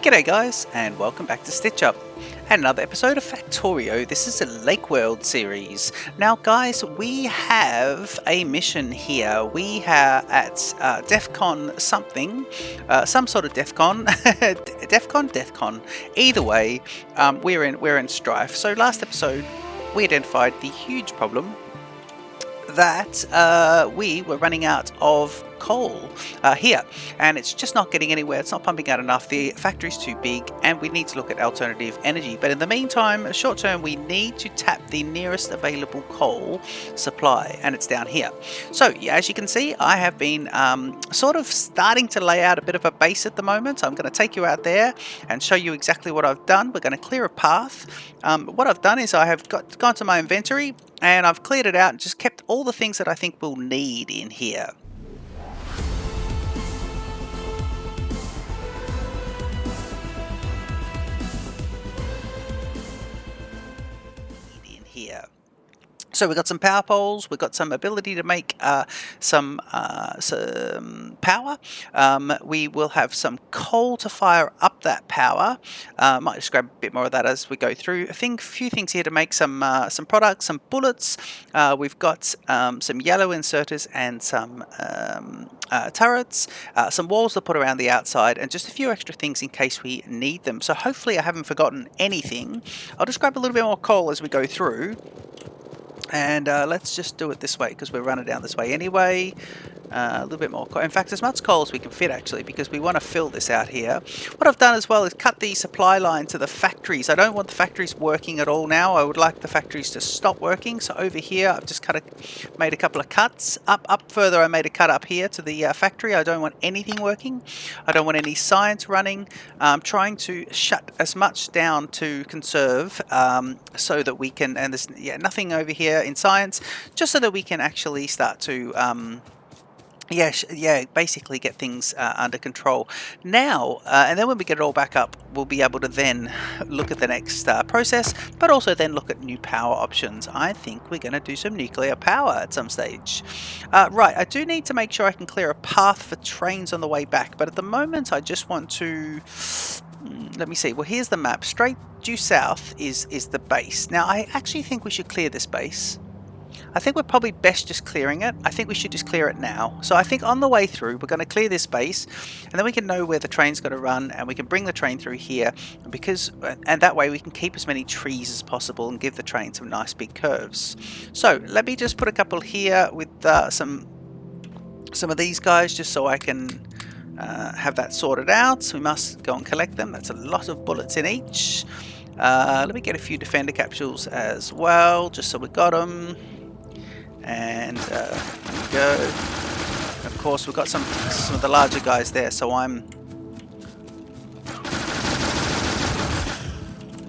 G'day guys, and welcome back to Stitch Up, and another episode of Factorio. This is a Lakeworld series. Now guys, we have a mission here. We are at DEFCON something, some sort of DEFCON, DEFCON. Either way, we're in strife. So last episode, we identified the huge problem that we were running out of coal here, and it's just not getting anywhere. It's not pumping out enough. The factory's too big, and we need to look at alternative energy. But in the meantime, short term, we need to tap the nearest available coal supply, and it's down here. So yeah, as you can see, I have been sort of starting to lay out a bit of a base at the moment. I'm going to take you out there and show you exactly what I've done. We're going to clear a path. What I've done is I have gone to my inventory and I've cleared it out and just kept all the things that I think we'll need in here. So we've got some power poles, we've got some ability to make some power. We will have some coal to fire up that power. Might just grab a bit more of that as we go through. A few things here to make some products, some bullets. We've got some yellow inserters and some turrets, some walls to put around the outside, and just a few extra things in case we need them. So hopefully I haven't forgotten anything. I'll just grab a little bit more coal as we go through. And let's just do it this way because we're running down this way anyway. A little bit more coal. In fact, as much coal as we can fit actually, because we want to fill this out here. What I've done as well is cut the supply line to the factories. I don't want the factories working at all now. I would like the factories to stop working. So over here, I've just made a couple of cuts. Up further, I made a cut up here to the factory. I don't want anything working. I don't want any science running. I'm trying to shut as much down to conserve so that we can, and there's nothing over here in science, just so that we can actually start to basically get things under control now, and then when we get it all back up, we'll be able to then look at the next process, but also then look at new power options. I think we're going to do some nuclear power at some stage. Right, I do need to make sure I can clear a path for trains on the way back, but at the moment I just want to let me see. Well, here's the map. Straight due south is the base. Now I actually think we should clear this base. I think we're probably best just clearing it. I think we should just clear it now. So I think on the way through, we're going to clear this base, and then we can know where the train's going to run, and we can bring the train through here, and that way we can keep as many trees as possible and give the train some nice big curves. So let me just put a couple here with some of these guys, just so I can have that sorted out. So we must go and collect them. That's a lot of bullets in each. Let me get a few defender capsules as well, just so we got them. And there we go. Of course, we've got some of the larger guys there, so I'm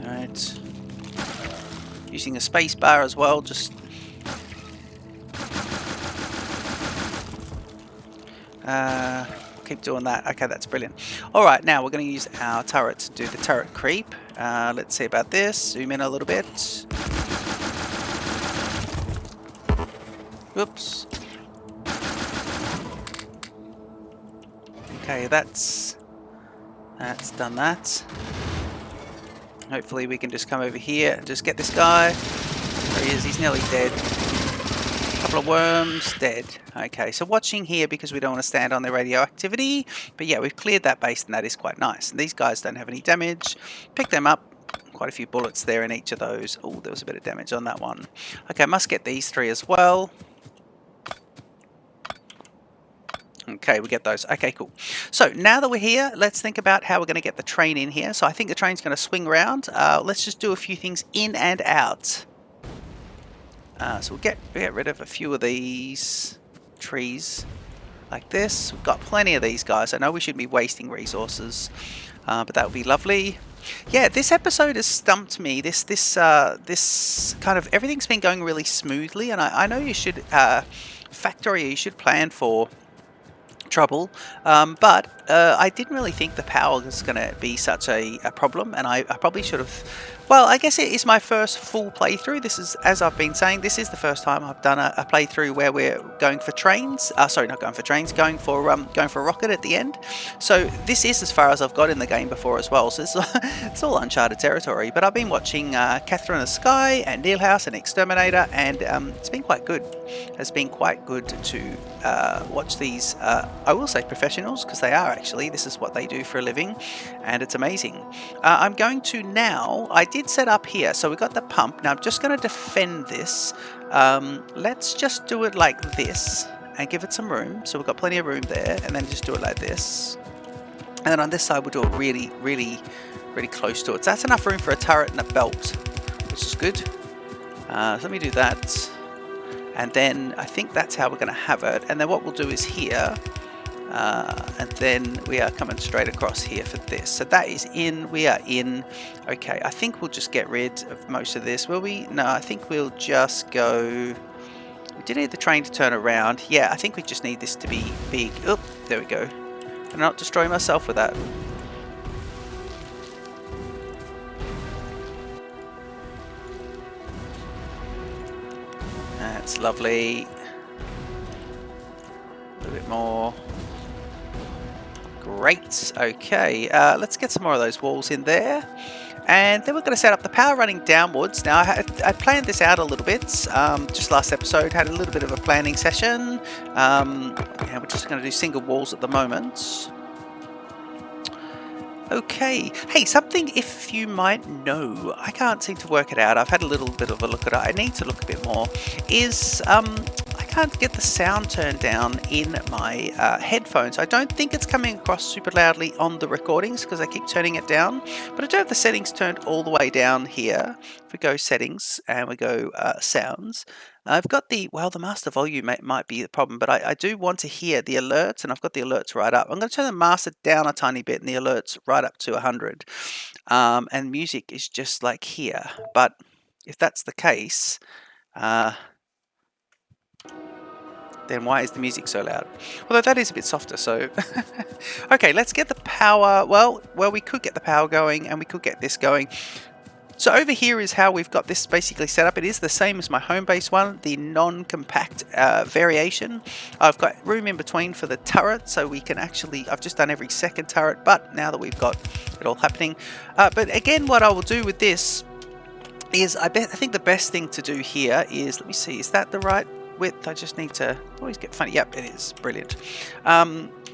alright. Using a space bar as well, just keep doing that. Okay, that's brilliant. Alright, now we're going to use our turret to do the turret creep. Let's see about this. Zoom in a little bit. Whoops. Okay, that's done that. Hopefully we can just come over here and just get this guy. There he is, he's nearly dead. Couple of worms, dead. Okay, so watching here because we don't want to stand on the radioactivity. But yeah, we've cleared that base and that is quite nice. And these guys don't have any damage. Pick them up. Quite a few bullets there in each of those. Oh, there was a bit of damage on that one. Okay, must get these three as well. Okay, we get those. Okay, cool. So now that we're here, let's think about how we're going to get the train in here. So I think the train's going to swing around. Let's just do a few things in and out. So we'll get rid of a few of these trees like this. We've got plenty of these guys. I know we shouldn't be wasting resources, but that would be lovely. Yeah, this episode has stumped me. This kind of everything's been going really smoothly, and I know you should Factorio, you should plan for trouble, but I didn't really think the power was going to be such a problem, and I probably should have. Well, I guess it is my first full playthrough. This is, as I've been saying, this is the first time I've done a playthrough where we're going for trains. Sorry, not going for trains, going for a rocket at the end. So this is as far as I've got in the game before as well. So it's all uncharted territory. But I've been watching Catherine of the Sky and Neil House and Exterminator, and it's been quite good. It's been quite good to watch these. I will say professionals, because they are actually. This is what they do for a living, and it's amazing. I'm going to now. I did set up here, so we got the pump. Now I'm just going to defend this. Let's just do it like this and give it some room. So we've got plenty of room there, and then just do it like this. And then on this side we'll do it really, really, really close to it. So that's enough room for a turret and a belt, which is good. So let me do that. And then I think that's how we're going to have it. And then what we'll do is here. And then we are coming straight across here for this. So that is in. We are in. Okay, I think we'll just get rid of most of this. Will we? No, I think we'll just go. We did need the train to turn around. Yeah, I think we just need this to be big. Oh, there we go. And not destroy myself with that. That's lovely. A little bit more. Great. Okay, let's get some more of those walls in there. And then we're going to set up the power running downwards. Now, I planned this out a little bit. Just last episode, had a little bit of a planning session. And we're just going to do single walls at the moment. Okay. Hey, something if you might know, I can't seem to work it out. I've had a little bit of a look at it. I need to look a bit more. Is I can't get the sound turned down in my headphones. I don't think it's coming across super loudly on the recordings because I keep turning it down. But I do have the settings turned all the way down here. If we go settings and we go sounds, I've got the master volume might be the problem, but I do want to hear the alerts, and I've got the alerts right up. I'm going to turn the master down a tiny bit and the alerts right up to 100. And music is just like here. But if that's the case, then why is the music so loud? Although that is a bit softer, so... Okay, let's get the power... Well, we could get the power going, and we could get this going. So over here is how we've got this basically set up. It is the same as my home base one, the non-compact variation. I've got room in between for the turret, so we can actually... I've just done every second turret, but now that we've got it all happening... but again, what I will do with this is... I think the best thing to do here is... Let me see, is that the right width? I just need to... Always get funny. Yep, it is. Brilliant.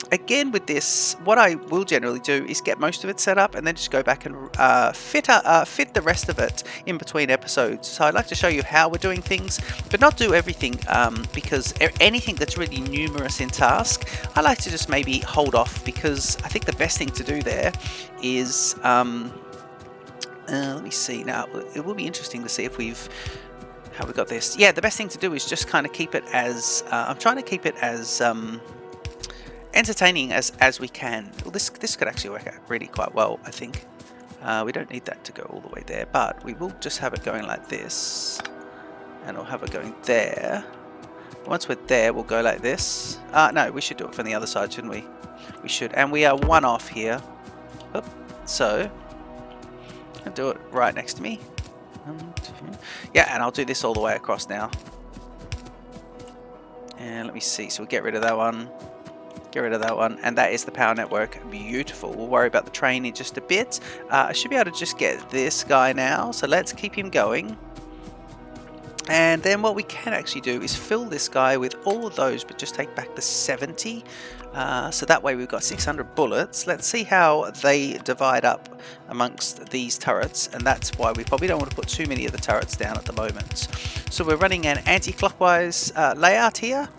Again, with this, what I will generally do is get most of it set up and then just go back and fit the rest of it in between episodes. So I'd like to show you how we're doing things, but not do everything, because anything that's really numerous in task, I like to just maybe hold off, because I think the best thing to do there is, let me see now, it will be interesting to see if how we got this. Yeah, the best thing to do is just kind of keep it as, I'm trying to keep it as, entertaining as we can. Well, this could actually work out really quite well, I think. We don't need that to go all the way there, but we will just have it going like this, and we'll have it going there. Once we're there, we'll go like this. No, we should do it from the other side, shouldn't we? We should, and we are one off here. Oop. So I'll do it right next to me. Yeah, and I'll do this all the way across now. And let me see. So we'll get rid of that one. Get rid of that one, and that is the power network. Beautiful. We'll worry about the train in just a bit. I should be able to just get this guy now, so let's keep him going. And then what we can actually do is fill this guy with all of those, but just take back the 70. So that way we've got 600 bullets. Let's see how they divide up amongst these turrets, and that's why we probably don't want to put too many of the turrets down at the moment. So we're running an anti-clockwise layout here.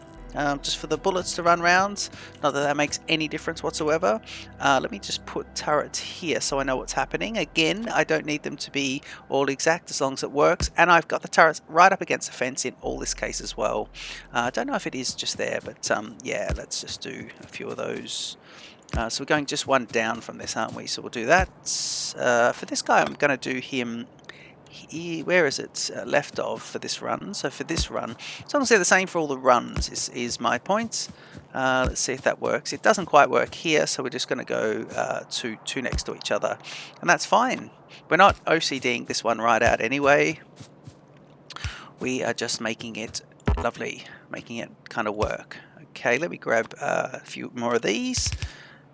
Just for the bullets to run round. Not that that makes any difference whatsoever. Let me just put turrets here so I know what's happening. Again, I don't need them to be all exact as long as it works. And I've got the turrets right up against the fence in all this case as well. I don't know if it is just there, but yeah, let's just do a few of those. So we're going just one down from this, aren't we? So we'll do that. For this guy, I'm going to do him where is it left of for this run? So for this run, as long as they're the same for all the runs is my point. Let's see if that works. It doesn't quite work here, so we're just going to go two next to each other, and that's fine. We're not OCDing this one right out anyway. We are just making it lovely, making it kind of work. Okay, let me grab a few more of these,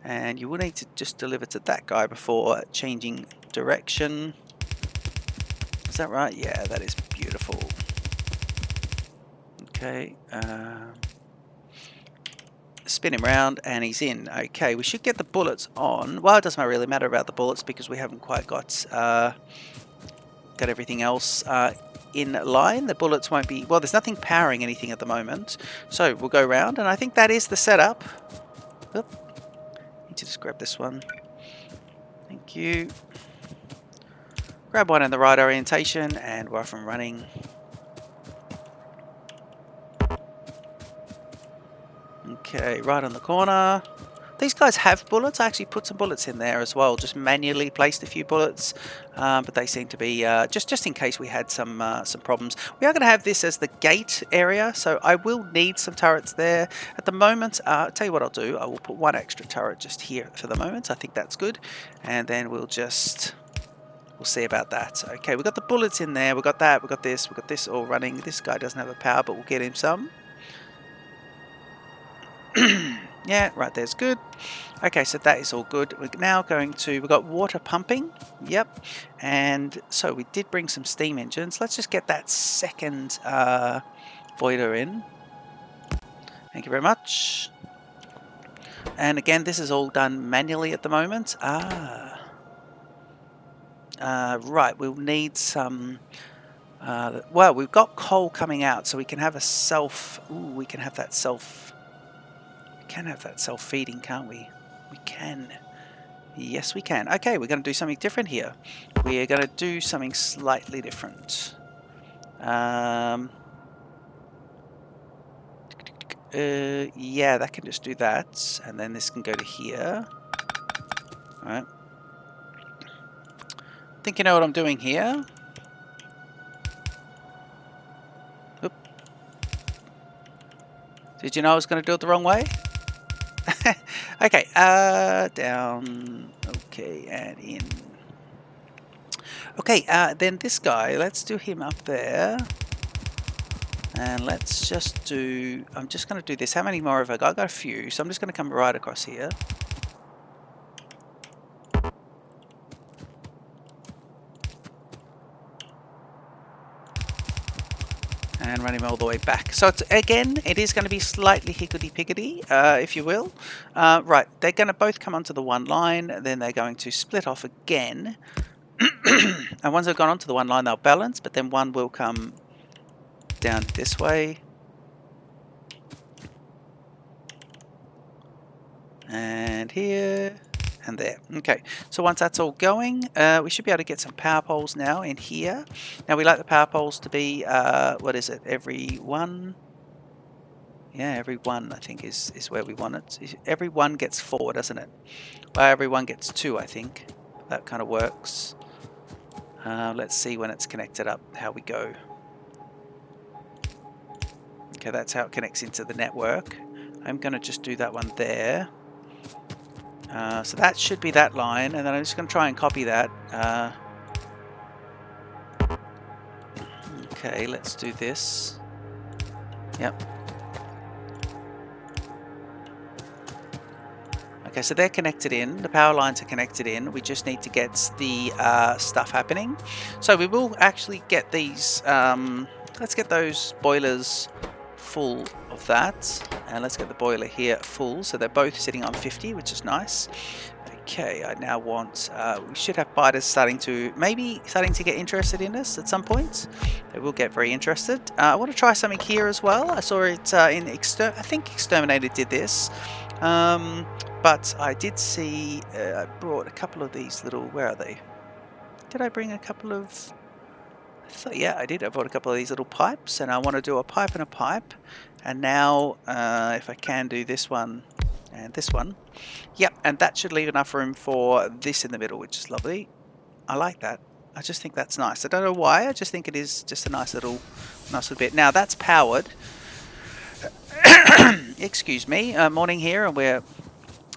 and you will need to just deliver to that guy before changing direction. Is that right? Yeah, that is beautiful. Okay, spin him around and he's in. Okay, we should get the bullets on. Well, it doesn't really matter about the bullets because we haven't quite got everything else in line. The bullets won't be, well, there's nothing powering anything at the moment. So we'll go around, and I think that is the setup. Oop. Need to just grab this one. Thank you. Grab one in the right orientation and we're off and running. Okay, right on the corner. These guys have bullets. I actually put some bullets in there as well, just manually placed a few bullets, but they seem to be just in case we had some problems. We are going to have this as the gate area, so I will need some turrets there. At the moment, I'll tell you what I'll do. I will put one extra turret just here for the moment. I think that's good, and then we'll see about that. Okay, we've got the bullets in there. We've got that. We've got this all running. This guy doesn't have a power, but we'll get him some. Yeah, right there's good. Okay, so that is all good. We're now going to, we've got water pumping. Yep. And so we did bring some steam engines. Let's just get that second boiler in. Thank you very much. And again, this is all done manually at the moment. Right, we'll need some... well, we've got coal coming out, so we can have a self... Ooh, we can have that self... We can have that self-feeding, can't we? We can. Yes, we can. Okay, we're going to do something different here. We are going to do something slightly different. Yeah, that can just do that. And then this can go to here. All right. Think you know what I'm doing here? Oop. Did you know I was going to do it the wrong way? Okay, down, okay, and in. Okay, then this guy, let's do him up there. And let's just do, I'm just going to do this. How many more have I got? I've got a few, so I'm just going to come right across here. And run him all the way back. So it's, again, it is going to be slightly hickety-pickety, if you will. Right, they're going to both come onto the one line, then they're going to split off again. And once they've gone onto the one line, they'll balance, but then one will come down this way. And here. And there. Okay, so once that's all going, we should be able to get some power poles now in here. Now we like the power poles to be, what is it, every one? Yeah, every one I think is where we want it. Every one gets 4, doesn't it? Well, every one gets 2, I think. That kind of works. Let's see when it's connected up, how we go. Okay, that's how it connects into the network. I'm going to just do that one there. So that should be that line, and then I'm just going to try and copy that. Okay, let's do this. Yep. Okay, so they're connected in. The power lines are connected in. We just need to get the stuff happening. So we will actually get these. Let's get those boilers full of that, and let's get the boiler here full, so they're both sitting on 50, which is nice. Okay, I now want, we should have biters starting to get interested in us at some point. They will get very interested. I want to try something here as well. I saw it in I think Exterminator did this, but I did see, I brought a couple of these little, where are they? Did I bring a couple of, yeah, I did. I bought a couple of these little pipes, and I want to do a pipe and a pipe. And now, if I can do this one and this one. Yep, and that should leave enough room for this in the middle, which is lovely. I like that. I just think that's nice. I don't know why. I just think it is just a nice little bit. Now that's powered. Excuse me. Morning here, and we're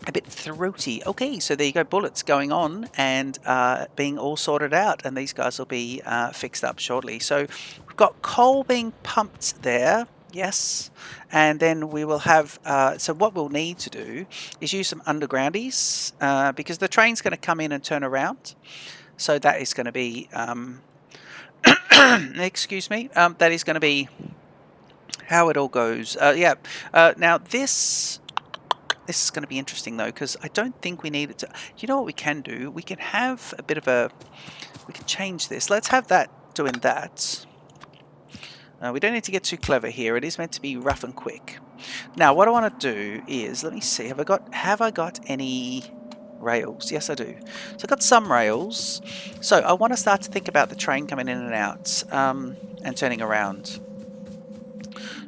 a bit throaty. Okay, so there you go. Bullets going on and being all sorted out, and these guys will be fixed up shortly. So we've got coal being pumped there. Yes, and then we will have. So what we'll need to do is use some undergroundies because the train's going to come in and turn around. So that is going to be. Excuse me. That is going to be how it all goes. Yeah. Now this is going to be interesting though, because I don't think we need it to. You know what we can do? We can have a bit of a. We can change this. Let's have that doing that. We don't need to get too clever here. It is meant to be rough and quick. Now, what I want to do is, let me see. Have I got any rails? Yes, I do. So I've got some rails. So I want to start to think about the train coming in and out and turning around.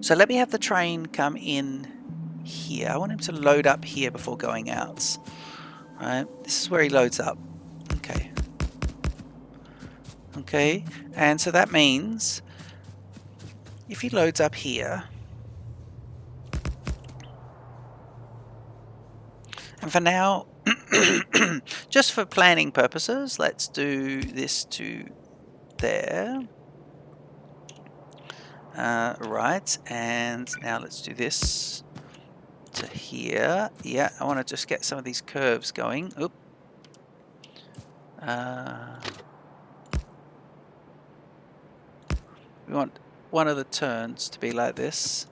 So let me have the train come in here. I want him to load up here before going out. Right, this is where he loads up. Okay. Okay, and so that means if he loads up here, and for now, just for planning purposes, let's do this to there. Right, and now let's do this to here. Yeah, I want to just get some of these curves going. Oop. We want one of the turns to be like this.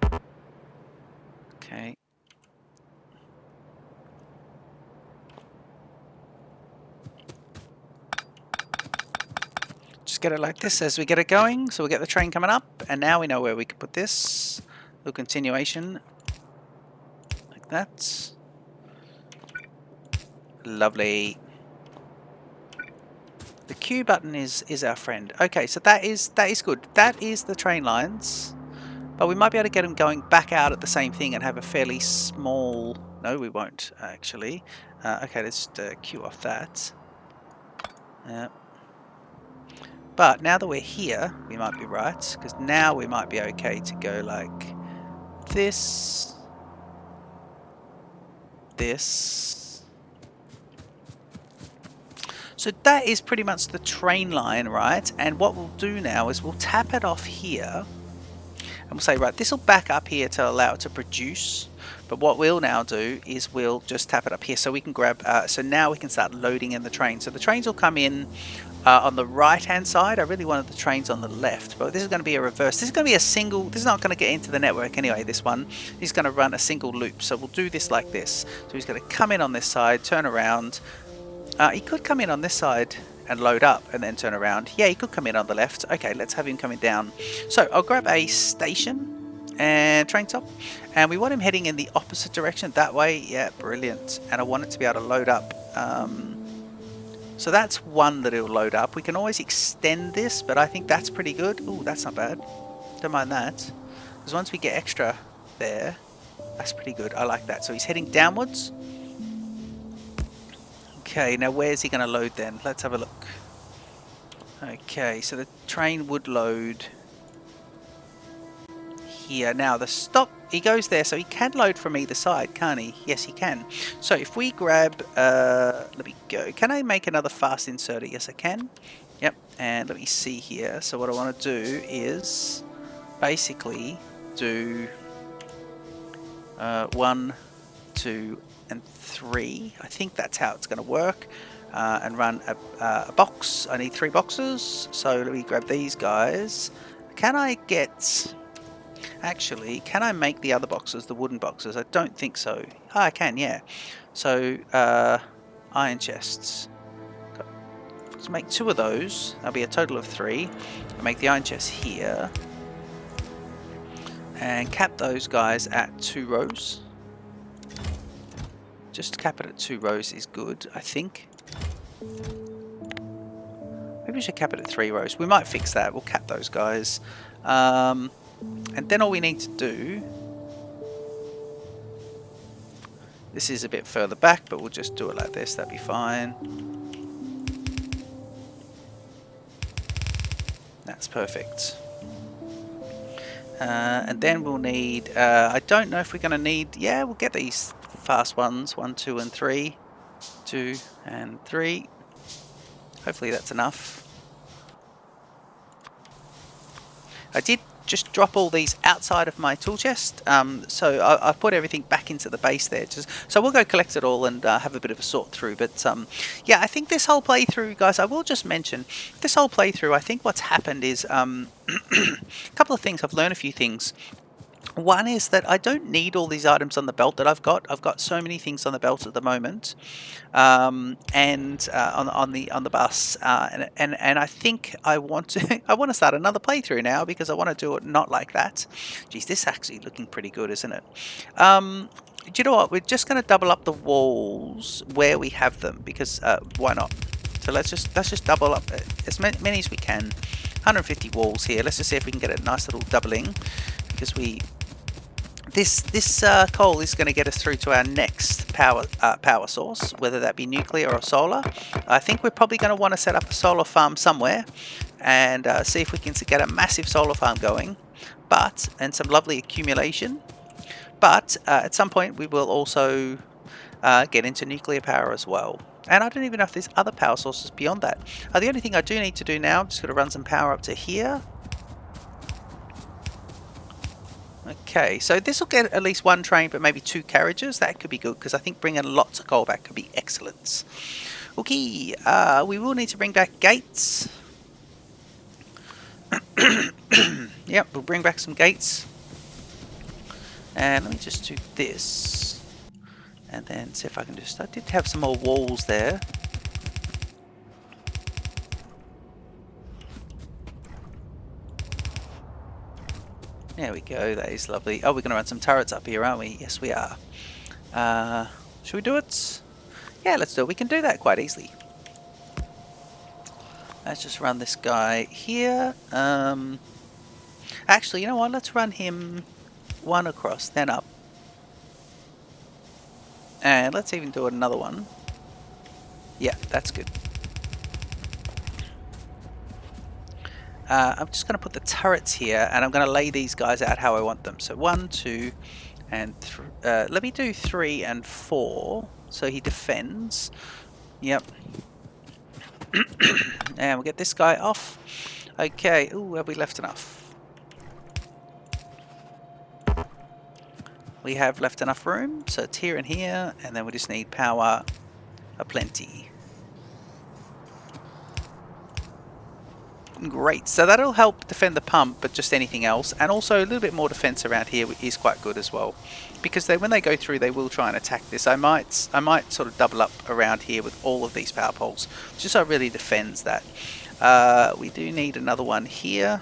Okay. Just get it like this as we get it going. So we'll get the train coming up, and now we know where we can put this. Little continuation. Like that. Lovely. The Q button is our friend. Okay, so that is good. That is the train lines. But we might be able to get them going back out at the same thing and have a fairly small... No, we won't, actually. Okay, let's queue off that. But now that we're here, we might be right, because now we might be okay to go like this, this. So that is pretty much the train line, right? And what we'll do now is we'll tap it off here. And we'll say, right, this will back up here to allow it to produce. But what we'll now do is we'll just tap it up here so we can grab, so now we can start loading in the train. So the trains will come in on the right hand side. I really wanted the trains on the left, but this is going to be a reverse. This is going to be a single, this is not going to get into the network anyway, this one. He's going to run a single loop. So we'll do this like this. So he's going to come in on this side, turn around. He could come in on this side and load up and then turn around. Yeah, he could come in on the left. Okay, let's have him coming down. So I'll grab a station and train top, and we want him heading in the opposite direction that way. Yeah, brilliant. And I want it to be able to load up. So that's one that it'll load up. We can always extend this, but I think that's pretty good. Ooh, that's not bad. Don't mind that. Because once we get extra there, that's pretty good. I like that. So he's heading downwards. Okay, now where's he going to load then? Let's have a look. Okay, so the train would load here. Now the stop, he goes there, so he can load from either side, can't he? Yes, he can. So if we grab, let me go. Can I make another fast inserter? Yes, I can. Yep, and let me see here. So what I want to do is basically do 1, 2, and 3. I think that's how it's going to work. And run a box. I need 3 boxes. So let me grab these guys. Can I get... Actually, can I make the other boxes, the wooden boxes? I don't think so. Oh, I can, yeah. So, iron chests. Let's make 2 of those. That'll be a total of 3. I'll make the iron chest here. And cap those guys at 2 rows. Just cap it at 2 rows is good, I think. Maybe we should cap it at 3 rows. We might fix that. We'll cap those guys. And then all we need to do... This is a bit further back, but we'll just do it like this. That'd be fine. That's perfect. And then we'll need, I don't know if we're going to need, yeah, we'll get these fast ones, 1, 2, and 3. 2 and 3. Hopefully that's enough. I did just drop all these outside of my tool chest, so I put everything back into the base there. So we'll go collect it all and have a bit of a sort through. But yeah, I think this whole playthrough, guys, I will just mention, this whole playthrough, I think what's happened is a couple of things. I've learned a few things. One is that I don't need all these items on the belt that I've got. I've got so many things on the belt at the moment, and on the bus, and I think I want to I want to start another playthrough now because I want to do it not like that. Geez, this is actually looking pretty good, isn't it? Do you know what? We're just going to double up the walls where we have them because why not? So let's just double up as many as we can. 150 walls here. Let's just see if we can get a nice little doubling because this coal is going to get us through to our next power source, whether that be nuclear or solar. I think we're probably going to want to set up a solar farm somewhere and see if we can get a massive solar farm going, and some lovely accumulation. But at some point we will also get into nuclear power as well. And I don't even know if there's other power sources beyond that. The only thing I do need to do now, I'm just going to run some power up to here. Okay, so this will get at least one train, but maybe 2 carriages. That could be good, because I think bringing lots of coal back could be excellent. Okay, we will need to bring back gates. Yep, we'll bring back some gates. And let me just do this. And then see if I can I did have some more walls there. There we go, that is lovely. Oh, we're going to run some turrets up here, aren't we? Yes, we are. Should we do it? Yeah, let's do it. We can do that quite easily. Let's just run this guy here. Actually, you know what? Let's run him one across, then up. And let's even do another one. Yeah, that's good. I'm just going to put the turrets here, and I'm going to lay these guys out how I want them. So 1, 2, and let me do 3 and 4, so he defends. Yep. And we'll get this guy off. Okay. Ooh, have we left enough? We have left enough room, so it's here and here, and then we just need power aplenty. Great, so that'll help defend the pump, but just anything else, and also a little bit more defense around here is quite good as well, because when they go through, they will try and attack this. I might sort of double up around here with all of these power poles, just so it really defends that. We do need another one here,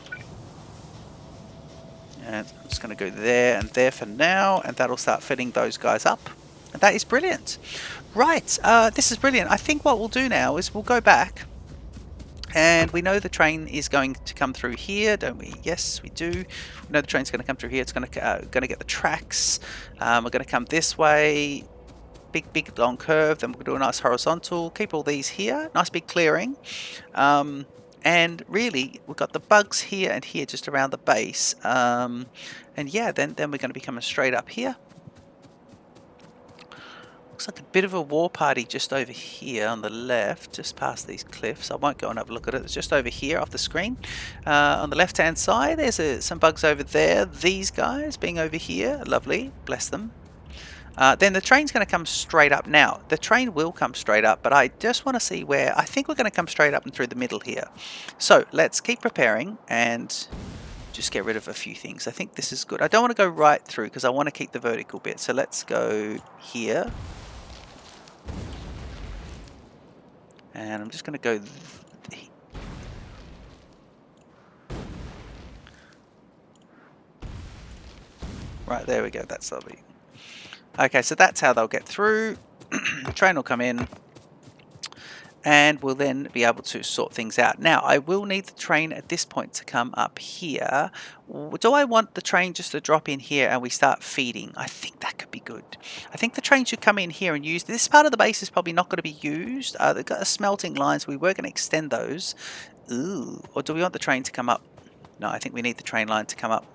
and I'm just going to go there and there for now, and that'll start filling those guys up, and that is brilliant. Right, this is brilliant. I think what we'll do now is we'll go back. And we know the train is going to come through here, don't we? Yes, we do. We know the train's going to come through here. It's going to get the tracks. We're going to come this way. Big, long curve. Then we'll do a nice horizontal. Keep all these here. Nice big clearing. And really, we've got the bugs here and here just around the base. And yeah, then we're going to be coming straight up here. Looks like a bit of a war party just over here on the left, just past these cliffs. I won't go and have a look at it. It's just over here off the screen. On the left-hand side, there's some bugs over there. These guys being over here. Lovely. Bless them. Then the train's going to come straight up. Now, the train will come straight up, but I just want to see where... I think we're going to come straight up and through the middle here. So, let's keep preparing and just get rid of a few things. I think this is good. I don't want to go right through because I want to keep the vertical bit. So, let's go here. And I'm just going to go right, there we go, that's lovely. Okay, so that's how they'll get through. The train will come in and we'll then be able to sort things out. Now, I will need the train at this point to come up here. Do I want the train just to drop in here and we start feeding? I think that could be good. I think the train should come in here and use... This part of the base is probably not going to be used. They've got a smelting line, so we were going to extend those. Ooh, or do we want the train to come up? No, I think we need the train line to come up.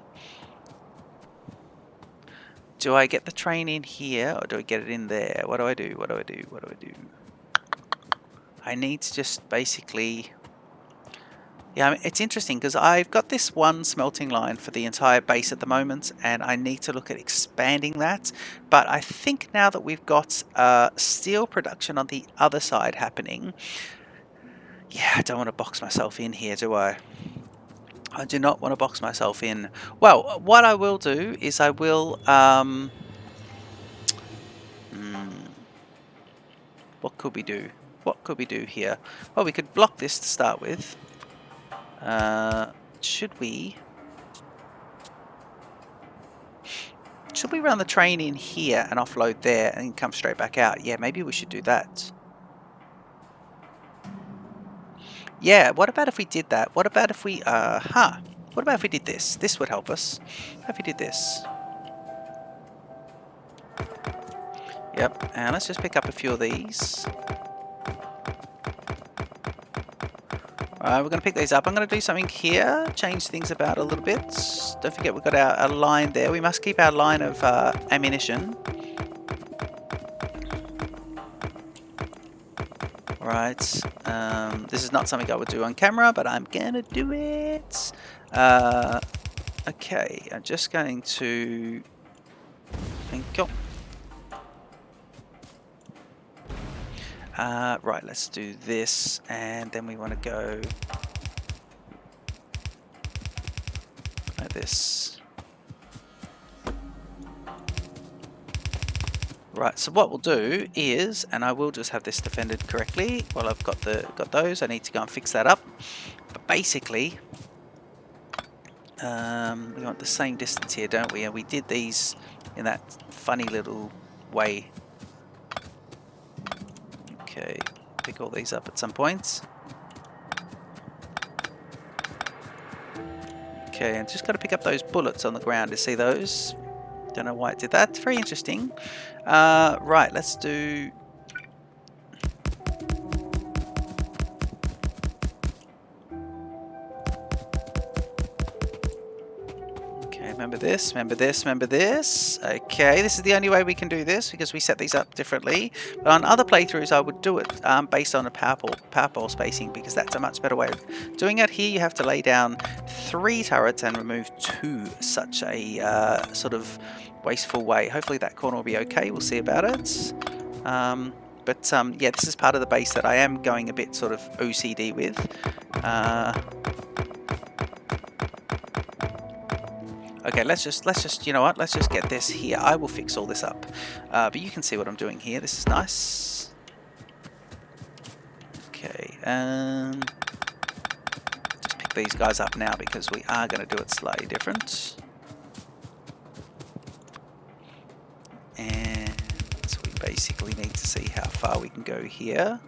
Do I get the train in here, or do I get it in there? What do I do? What do I do? What do I do? I need to just basically... Yeah, I mean, it's interesting because I've got this one smelting line for the entire base at the moment, and I need to look at expanding that. But I think now that we've got steel production on the other side happening, yeah, I don't want to box myself in here, do I? I do not want to box myself in. Well, what I will do is I will... what could we do? What could we do here? Well, we could block this to start with. Should we run the train in here and offload there and come straight back out? Yeah, maybe we should do that. Yeah, what about if we did that? What about if we, what about if we did this? This would help us. What if we did this? Yep, and let's just pick up a few of these. Alright, we're going to pick these up. I'm going to do something here, change things about a little bit. Don't forget we've got our line there. We must keep our line of ammunition. Right, this is not something I would do on camera, but I'm going to do it. Okay, I'm just going to... Thank you. Right, let's do this, and then we want to go like this. Right, so what we'll do is, and I will just have this defended correctly while I've got those. I need to go and fix that up. But basically, we want the same distance here, don't we? And we did these in that funny little way. Okay, pick all these up at some points. Okay, and just got to pick up those bullets on the ground to see those. Don't know why it did that. It's very interesting. Right, let's do... Remember this, remember this, remember this. Okay, this is the only way we can do this because we set these up differently. But on other playthroughs, I would do it based on a power pole spacing because that's a much better way of doing it. Here, you have to lay down 3 turrets and remove 2, such a sort of wasteful way. Hopefully that corner will be okay. We'll see about it. Yeah, this is part of the base that I am going a bit sort of OCD with. Okay, let's just, you know what, let's just get this here. I will fix all this up. But you can see what I'm doing here. This is nice. Okay, just pick these guys up now because we are going to do it slightly different. And so we basically need to see how far we can go here.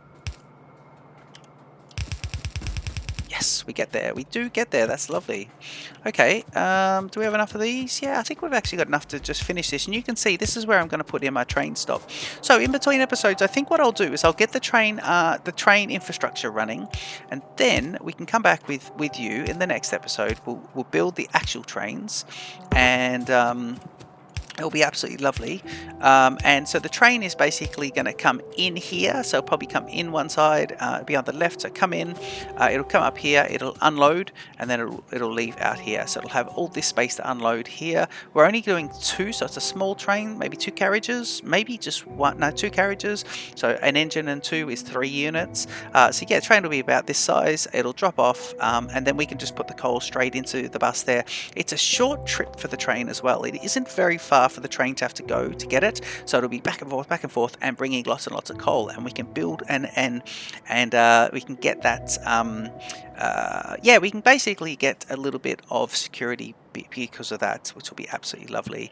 Yes, we get there. We do get there. That's lovely. Okay, do we have enough of these? Yeah, I think we've actually got enough to just finish this. And you can see this is where I'm going to put in my train stop. So in between episodes, I think what I'll do is I'll get the train infrastructure running, and then we can come back with you in the next episode. We'll build the actual trains, and it'll be absolutely lovely. And so the train is basically going to come in here. So it'll probably come in one side, be on the left. So come in, it'll come up here, it'll unload, and then it'll leave out here. So it'll have all this space to unload here. We're only doing 2, so it's a small train, maybe 2 carriages, maybe just 1, no, 2 carriages. So an engine and 2 is 3 units. So yeah, the train will be about this size. It'll drop off, and then we can just put the coal straight into the bus there. It's a short trip for the train as well. It isn't very far for the train to have to go to get it, so it'll be back and forth and bringing lots and lots of coal, and we can build and we can get that yeah, we can basically get a little bit of security because of that, which will be absolutely lovely.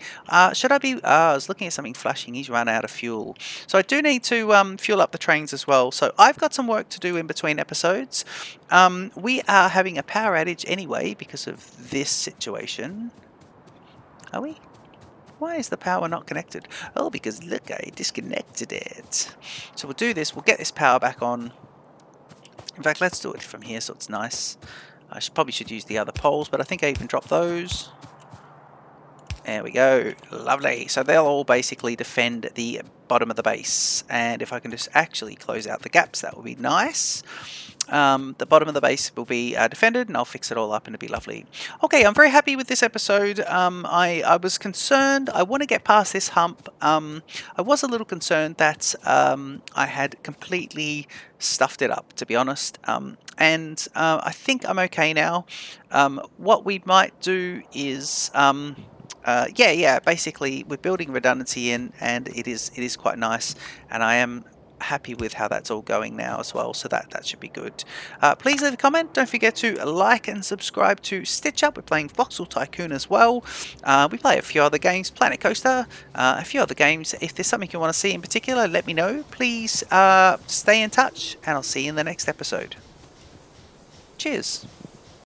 Should I be I was looking at something flashing. He's run out of fuel, so I do need to fuel up the trains as well. So I've got some work to do in between episodes. We are having a power outage anyway because of this situation. Are we? Why is the power not connected? Oh, because look, I disconnected it. So we'll do this. We'll get this power back on. In fact, let's do it from here so it's nice. I probably should use the other poles, but I think I even dropped those. There we go. Lovely. So they'll all basically defend the bottom of the base. And if I can just actually close out the gaps, that would be nice. The bottom of the base will be defended, and I'll fix it all up and it'll be lovely. Okay, I'm very happy with this episode. I was concerned. I want to get past this hump. I was a little concerned that I had completely stuffed it up, to be honest. And I think I'm okay now. What we might do is... basically we're building redundancy in, and it is quite nice, and I am happy with how that's all going now as well, so that should be good. Please leave a comment. Don't forget to like and subscribe to Stitch Up. We're playing Voxel Tycoon as well. We play a few other games, Planet Coaster, a few other games. If there's something you want to see in particular, let me know. Please stay in touch, and I'll see you in the next episode. Cheers.